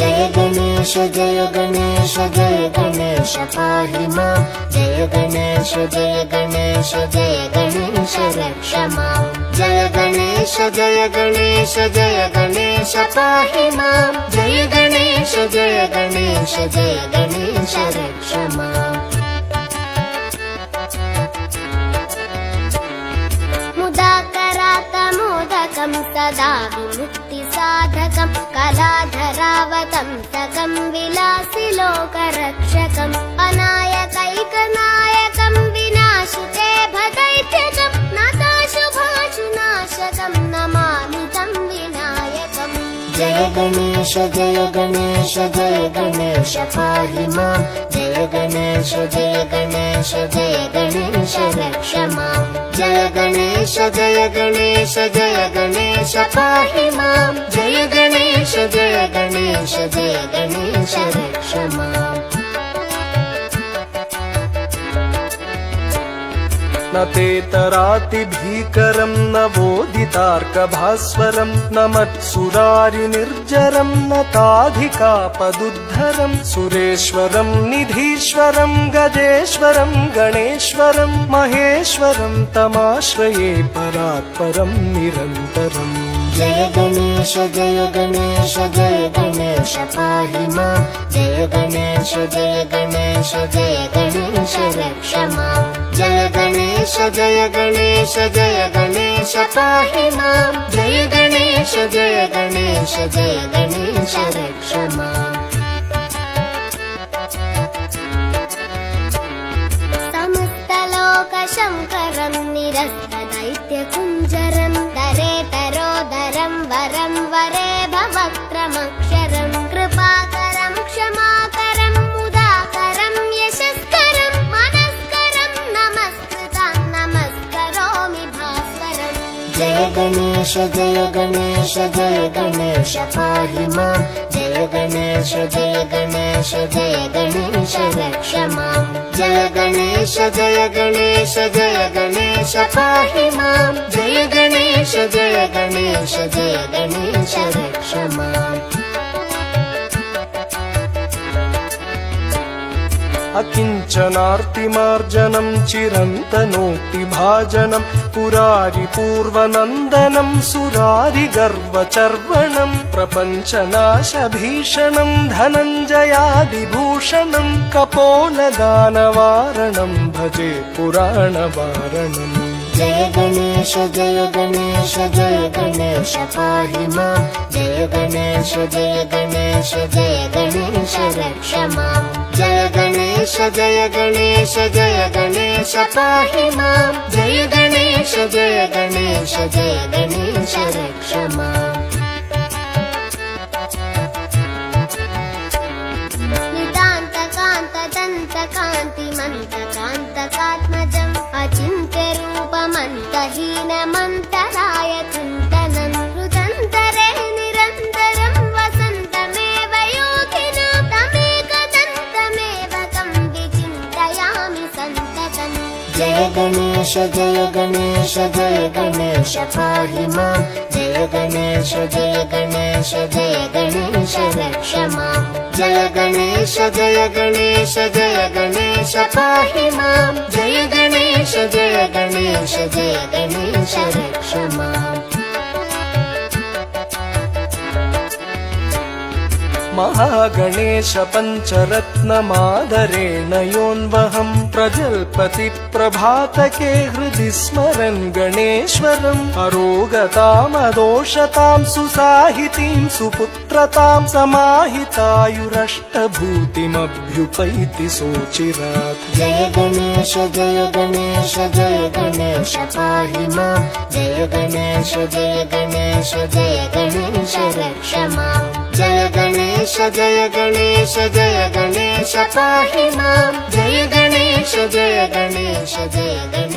जय गणेश जय गणेश जय गणेश पाहि मां जय गणेश जय गणेश जय गणेश रक्ष मां जय गणेश जय गणेश जय गणेश पाहि मां जय गणेश जय गणेश जय गणेश रक्ष मां मुदाकरातमोदकं सदा विमुक्तिसाधकं कलाधरावतंसकं विलासिलोकरक्षकम् अनायकैकनायकं विनाशिते भदैत्यकं नताशुभाशुनाशकं नमामि तं विनायकम् जय गणेश जय गणेश जय गणेश पाहि मां जय गणेश जय गणेश जय गणेश रक्ष मां जय गणेश जय गणेश जय गणेश पाहि मां जय गणेश जय गणेश जय गणेश रक्ष मां न तेतरातिभीकरं न वोदितार्कभास्वरं न मत्सुरारिनिर्जरं न ताधिकापदुद्धरं सुरेश्वरं निधीश्वरं गजेश्वरं गणेश्वरं महेश्वरं तमाश्रये परात्परं निरन्तरम् जय गणेश जय गणेश जय गणेश पाहि मां जय गणेश जय गणेश जय गणेश रक्ष मां जय गणेश जय गणेश जय गणेश पाहि मां जय गणेश जय गणेश जय गणेश रक्ष मां समस्तलोकशङ्करं निरस्तदैत्यकुञ्जरं दरेतरोदरं वरं वरे भवक्त्रमक्षरं कृपाकरं क्षमाकरं मुदाकरं यशस्करं मनस्करं नमस्कृतं नमस्करोमि भास्वरम् जय गणेश जय गणेश जय गणेश पाहि मां जय गणेश जय गणेश जय गणेश रक्ष मां जय गणेश जय गणेश जय गणेश पाहि मां जय गणेश जय गणेश जय गणेश रक्ष मां अकिञ्चनार्तिमार्जनं चिरन्तनोक्तिभाजनं पुरारिपूर्वनन्दनं सुरारिगर्वचर्वणं प्रपञ्चनाशभीषणं धनञ्जयादिभूषणं कपोलदानवारणं भजे पुराणवारणम् जय गणेश जय गणेश जय गणेश पाहि मां जय गणेश जय गणेश जय गणेश रक्ष मां जय गणेश जय गणेश जय गणेश पाहि मां जय गणेश जय गणेश जय गणेश रक्ष मां नितान्तकान्तदन्तकान्तिमन्तकान्तकात्मजम् अचिन्त्यरूपमन्तहीनमन्तराय चिन्तनं हृदन्तरे निरन्तरं वसन्तमेव योगिनां तमेकदन्तमेव तं विचिन्तयामि सन्ततम् जय गणेश जय गणेश जय गणेश पाहि मां जय गणेश जय गणेश जय गणेश रक्ष मां जय गणेश जय गणेश जय गणेश पाहि मां जय गणेश जय गणेश जय गणेश रक्ष मां महागणेश पञ्चरत्नमादरेण योऽन्वहं प्रजल्पति प्रभातके हृदि स्मरन् गणेश्वरम् अरोगतामदोषतां सुसाहितीं सुपुत्रतां समाहितायुरष्टभूतिमभ्युपैति सोचिरात् जय गणेश जय गणेश जय गणेश पाहि मां जय गणेश जय गणेश जय गणेश रक्ष मां जय गणेश जय गणेश जय गणेश पाहि मां जय गणेश जय गणेश जय गणेश